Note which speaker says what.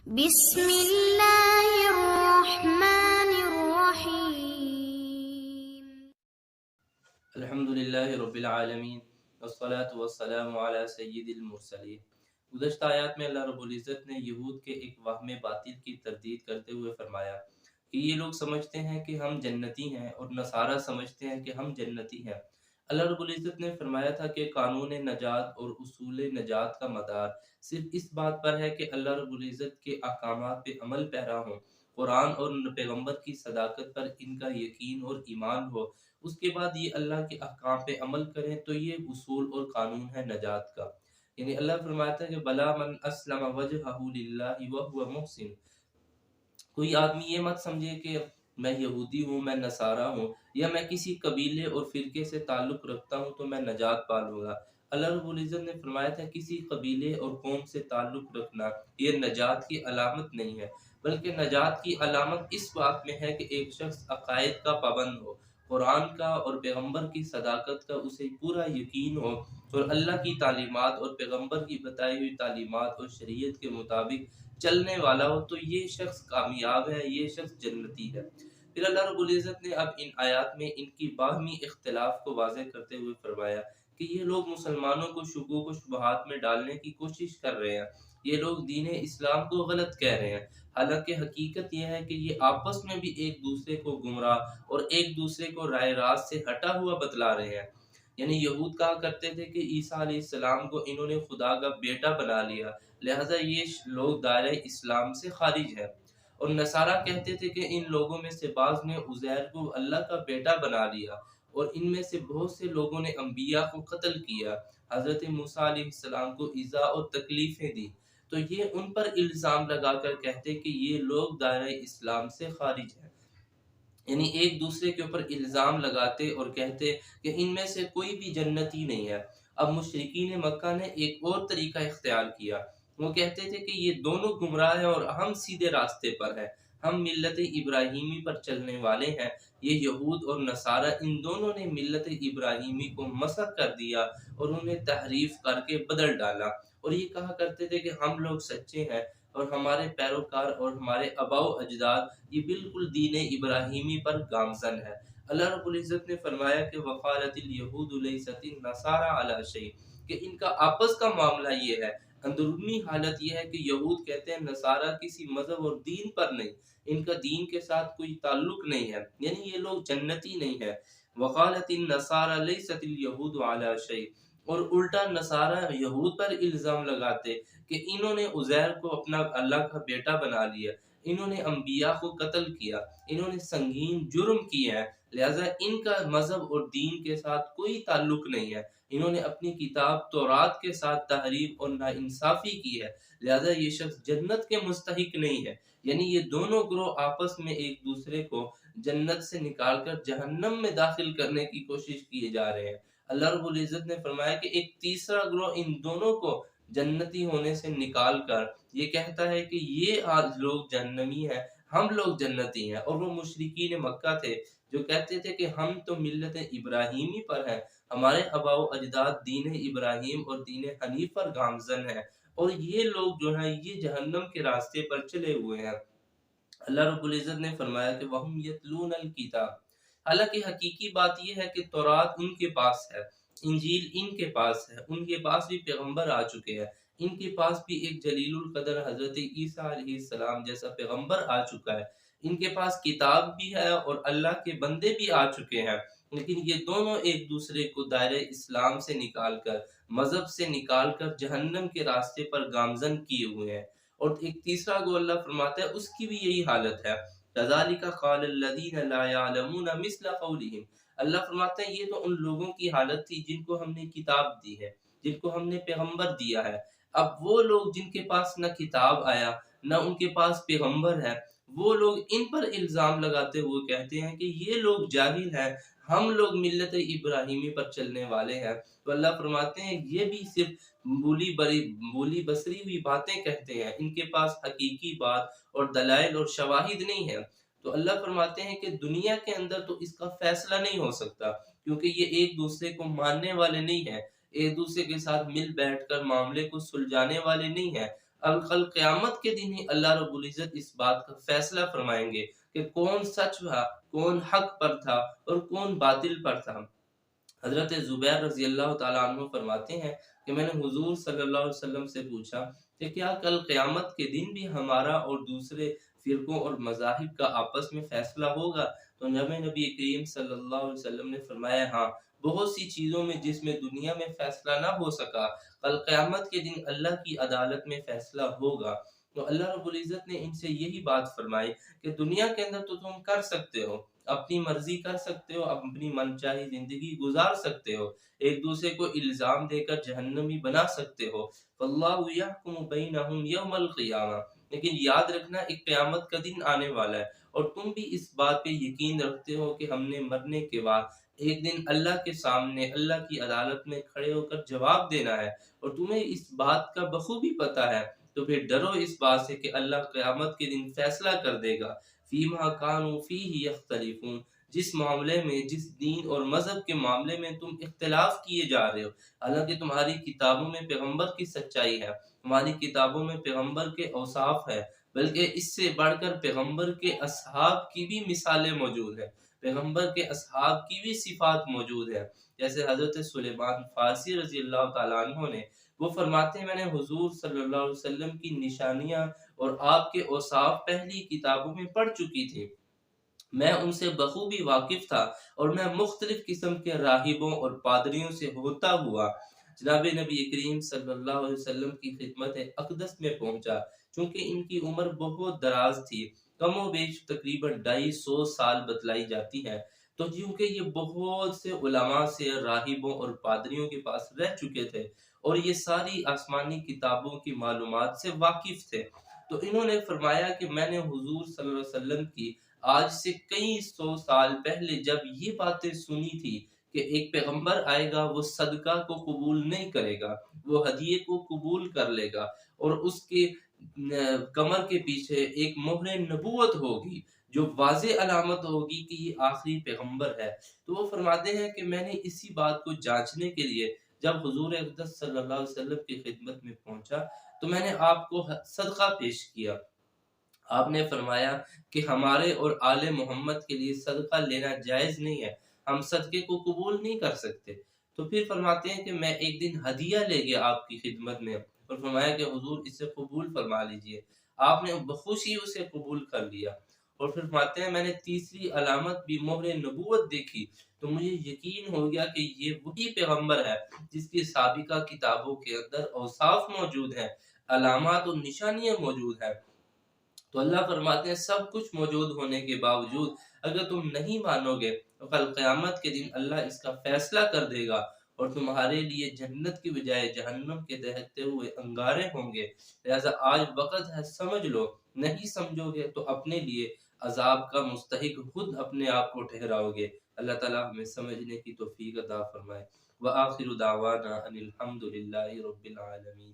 Speaker 1: بسم اللہ الرحمن الرحیم۔
Speaker 2: الحمدللہ رب العالمین والصلاة والسلام علی سید المرسلین۔ گزشتہ آیات میں اللہ رب العزت نے یہود کے ایک وہم باطل کی تردید کرتے ہوئے فرمایا کہ یہ لوگ سمجھتے ہیں کہ ہم جنتی ہیں اور نصارہ سمجھتے ہیں کہ ہم جنتی ہیں۔ اللہ رب العزت نے فرمایا تھا کہ قانون نجات اور اصول نجات کا مدار صرف اس بات پر ہے کہ اللہ رب العزت کے احکامات پہ عمل پیرا ہوں، قرآن اور پیغمبر کی صداقت پر ان کا یقین اور ایمان ہو، اس کے بعد یہ اللہ کے احکام پہ عمل کریں، تو یہ اصول اور قانون ہے نجات کا۔ یعنی اللہ فرماتا ہے کہ بلا من اسلم وجہہ للہ وہو محسن، کوئی آدمی یہ مت سمجھے کہ میں یہودی ہوں، میں نصارہ ہوں، یا میں کسی قبیلے اور فرقے سے تعلق رکھتا ہوں تو میں نجات پا لوں گا۔ اللہ رب العزت نے فرمایا تھا کسی قبیلے اور قوم سے تعلق رکھنا یہ نجات کی علامت نہیں ہے، بلکہ نجات کی علامت اس بات میں ہے کہ ایک شخص عقائد کا پابند ہو، قرآن کا اور پیغمبر کی صداقت کا اسے پورا یقین ہو، اور اللہ کی تعلیمات اور پیغمبر کی بتائی ہوئی تعلیمات اور شریعت کے مطابق چلنے والا ہو، تو یہ شخص کامیاب ہے، یہ شخص جنتی ہے۔ پھر اللہ رب العزت نے اب ان آیات میں ان کی باہمی اختلاف کو واضح کرتے ہوئے فرمایا کہ یہ لوگ مسلمانوں کو شکوک و شبہات میں ڈالنے کی کوشش کر رہے ہیں، یہ لوگ دین اسلام کو غلط کہہ رہے ہیں، حالانکہ حقیقت یہ ہے کہ یہ آپس میں بھی ایک دوسرے کو گمراہ اور ایک دوسرے کو رائے راست سے ہٹا ہوا بتلا رہے ہیں۔ یعنی یہود کہا کرتے تھے کہ عیسیٰ علیہ السلام کو انہوں نے خدا کا بیٹا بنا لیا، لہٰذا یہ لوگ دائرہ اسلام سے خارج ہیں، اور نصارہ کہتے تھے کہ ان لوگوں میں سے بعض نے عزیر کو اللہ کا بیٹا بنا لیا، اور ان میں سے بہت سے لوگوں نے انبیاء کو قتل کیا، حضرت موسیٰ علیہ السلام کو ایذا اور تکلیفیں دی، تو یہ ان پر الزام لگا کر کہتے کہ یہ لوگ دائرہ اسلام سے خارج ہیں۔ یعنی ایک دوسرے کے اوپر الزام لگاتے اور کہتے کہ ان میں سے کوئی بھی جنتی نہیں ہے۔ اب مشرکین مکہ نے ایک اور طریقہ اختیار کیا، وہ کہتے تھے کہ یہ دونوں گمراہ ہیں اور ہم سیدھے راستے پر ہیں، ہم ملت ابراہیمی پر چلنے والے ہیں۔ یہ یہود اور نصارہ ان دونوں نے ملت ابراہیمی کو مسخ کر دیا اور انہیں تحریف کر کے بدل ڈالا، اور یہ کہا کرتے تھے کہ ہم لوگ سچے ہیں اور ہمارے پیروکار اور ہمارے آباء و اجداد یہ بالکل دین ابراہیمی پر گامزن ہے۔ اللہ رب العزت نے فرمایا کہ وقالت الیہود لیست النصارى علی شیء، کہ ان کا آپس کا معاملہ یہ ہے، اندرونی حالت یہ ہے کہ یہود کہتے ہیں نصارہ کسی مذہب اور دین پر نہیں، ان کا دین کے ساتھ کوئی تعلق نہیں ہے، یعنی یہ لوگ جنتی نہیں ہے۔ وقالت النصارى لیست الیہود علی شیء، اور الٹا نصارہ یہود پر الزام لگاتے کہ انہوں نے عزیر کو اپنا اللہ کا بیٹا بنا لیا، انہوں نے انبیاء کو قتل کیا، انہوں نے سنگین جرم کیے ہیں، لہٰذا ان کا مذہب اور دین کے ساتھ کوئی تعلق نہیں ہے، انہوں نے اپنی کتاب تورات کے ساتھ تحریف اور ناانصافی کی ہے، لہٰذا یہ شخص جنت کے مستحق نہیں ہے۔ یعنی یہ دونوں گروہ آپس میں ایک دوسرے کو جنت سے نکال کر جہنم میں داخل کرنے کی کوشش کیے جا رہے ہیں۔ اللہ رب العزت نے فرمایا کہ ایک تیسرا گروہ ان دونوں کو جنتی ہونے سے نکال کر یہ کہتا ہے کہ یہ آج لوگ جہنمی ہیں، ہم لوگ جنتی ہیں، اور وہ مشرکین مکہ تھے جو کہتے تھے کہ ہم تو ملت ابراہیمی پر ہیں، ہمارے آباء و اجداد دین ابراہیم اور دین حنیف پر گامزن ہیں، اور یہ لوگ جو ہیں یہ جہنم کے راستے پر چلے ہوئے ہیں۔ اللہ رب العزت نے فرمایا کہ وَهُمْ يَتْلُونَ الْكِتَابَ، حالانکہ حقیقی بات یہ ہے کہ تورات ان کے پاس ہے، انجیل ان کے پاس ہے، ان کے پاس بھی پیغمبر آ چکے ہیں، ان کے پاس بھی ایک جلیل القدر حضرت عیسیٰ علیہ السلام جیسا پیغمبر آ چکا ہے، ان کے پاس کتاب بھی ہے اور اللہ کے بندے بھی آ چکے ہیں، لیکن یہ دونوں ایک دوسرے کو دائرہ اسلام سے نکال کر، مذہب سے نکال کر جہنم کے راستے پر گامزن کیے ہوئے ہیں۔ اور ایک تیسرا گو اللہ فرماتا ہے اس کی بھی یہی حالت ہے، كَذَلِكَ قَالَ الَّذِينَ لَا يَعْلَمُونَ مِثْلَ قَوْلِهِمْ، اللہ فرماتے ہیں یہ تو ان لوگوں کی حالت تھی جن کو ہم نے کتاب دی ہے، جن کو ہم نے پیغمبر دیا ہے۔ اب وہ لوگ جن کے پاس نہ کتاب آیا نہ ان کے پاس پیغمبر ہے، وہ لوگ ان پر الزام لگاتے ہوئے کہتے ہیں کہ یہ لوگ جاہل ہیں، ہم لوگ ملت ابراہیمی پر چلنے والے ہیں۔ تو اللہ فرماتے ہیں یہ بھی صرف بولی بسری ہوئی باتیں کہتے ہیں، ان کے پاس حقیقی بات اور دلائل اور شواہد نہیں ہے۔ تو اللہ فرماتے ہیں کہ دنیا کے اندر تو اس کا فیصلہ نہیں ہو سکتا، کیونکہ یہ ایک دوسرے کو ماننے والے نہیں ہیں، ایک دوسرے کے ساتھ مل بیٹھ کر معاملے کو سلجھانے والے نہیں ہیں۔ اب کل قیامت کے دن ہی اللہ رب العزت اس بات کا فیصلہ فرمائیں گے کہ کون سچ تھا، کون حق پر تھا اور کون باطل پر تھا۔ حضرت زبیر رضی اللہ تعالیٰ عنہ فرماتے ہیں کہ میں نے حضور صلی اللہ علیہ وسلم سے پوچھا کہ کیا کل قیامت کے دن بھی ہمارا اور دوسرے فرقوں اور مذاہب کا آپس میں فیصلہ ہوگا؟ تو نبی کریم صلی اللہ علیہ وسلم نے فرمایا ہاں، بہت سی چیزوں میں جس میں دنیا میں فیصلہ نہ ہو سکا، کل قیامت کے دن اللہ کی عدالت میں فیصلہ ہوگا۔ تو اللہ رب العزت نے ان سے یہی بات فرمائی کہ دنیا کے اندر تو تم کر سکتے ہو، اپنی مرضی کر سکتے ہو، اپنی من چاہی زندگی گزار سکتے ہو، ایک دوسرے کو الزام دے کر جہنمی بنا سکتے ہو، فاللہ یحکم بینہم یوم القیامہ، لیکن یاد رکھنا ایک قیامت کا دن آنے والا ہے اور تم بھی اس بات پہ یقین رکھتے ہو کہ ہم نے مرنے کے بعد ایک دن اللہ کے سامنے اللہ کی عدالت میں کھڑے ہو کر جواب دینا ہے، اور تمہیں اس بات کا بخوبی پتہ ہے، تو پھر ڈرو اس بات سے کہ اللہ قیامت کے دن فیصلہ کر دے گا، فیما کانوا فیہ یختلفون، جس معاملے میں، جس دین اور مذہب کے معاملے میں تم اختلاف کیے جا رہے ہو، حالانکہ تمہاری کتابوں میں پیغمبر کی سچائی ہے، تمہاری کتابوں میں پیغمبر کے اوصاف ہے، بلکہ اس سے بڑھ کر پیغمبر کے اصحاب کی بھی مثالیں موجود ہیں، پیغمبر کے اصحاب کی بھی صفات موجود ہے، جیسے حضرت سلیمان فارسی رضی اللہ تعالیٰ عنہ نے، وہ فرماتے ہیں میں نے حضور صلی اللہ علیہ وسلم کی نشانیاں اور آپ کے اوصاف پہلی کتابوں میں پڑھ چکی تھی، میں ان سے بخوبی واقف تھا اور میں مختلف قسم کے راہبوں اور پادریوں سے ہوتا ہوا جناب نبی کریم صلی اللہ علیہ وسلم کی خدمت اقدس میں پہنچا، چونکہ ان کی عمر بہت دراز تھی، کم و بیش تقریباً 250 سال بتلائی جاتی ہے، تو کیونکہ یہ بہت سے علماء سے، راہبوں اور پادریوں کے پاس رہ چکے تھے اور یہ ساری آسمانی کتابوں کی معلومات سے واقف تھے، تو انہوں نے فرمایا کہ میں نے حضور صلی اللہ علیہ وسلم کی آج سے کئی سو سال پہلے جب یہ باتیں سنی تھی کہ ایک پیغمبر آئے گا، وہ صدقہ کو قبول نہیں کرے گا، وہ ہدیے کو قبول کر لے گا اور اس کے کمر کے پیچھے ایک مہر نبوت ہوگی جو واضح علامت ہوگی کہ یہ آخری پیغمبر ہے، تو وہ فرماتے ہیں کہ میں نے اسی بات کو جانچنے کے لیے جب حضور اقدس صلی اللہ علیہ وسلم کی خدمت میں پہنچا تو میں نے آپ کو صدقہ پیش کیا، آپ نے فرمایا کہ ہمارے اور آل محمد کے لیے صدقہ لینا جائز نہیں ہے، ہم صدقے کو قبول نہیں کر سکتے، تو پھر فرماتے ہیں کہ میں ایک دن ہدیہ لے گیا آپ کی خدمت میں اور فرمایا کہ حضور اسے قبول فرما لیجئے، آپ نے بخوشی اسے قبول کر لیا، اور پھر فرماتے ہیں میں نے تیسری علامت بھی مہر نبوت دیکھی تو مجھے یقین ہو گیا کہ یہ وہی پیغمبر ہے جس کی سابقہ کتابوں کے اندر اوصاف موجود ہیں، علامات اور نشانیاں موجود ہیں، تو اللہ فرماتے ہیں سب کچھ موجود ہونے کے باوجود اگر تم نہیں مانو گے تو کل قیامت کے دن اللہ اس کا فیصلہ کر دے گا اور تمہارے لیے جنت کی بجائے جہنم کے دہتے ہوئے انگارے ہوں گے، لہذا آج وقت ہے سمجھ لو، نہیں سمجھو گے تو اپنے لیے عذاب کا مستحق خود اپنے آپ کو ٹھہراؤ گے۔ اللہ تعالیٰ ہمیں سمجھنے کی توفیق عطا فرمائے۔ وآخر دعوانا ان الحمد للہ رب العالمین۔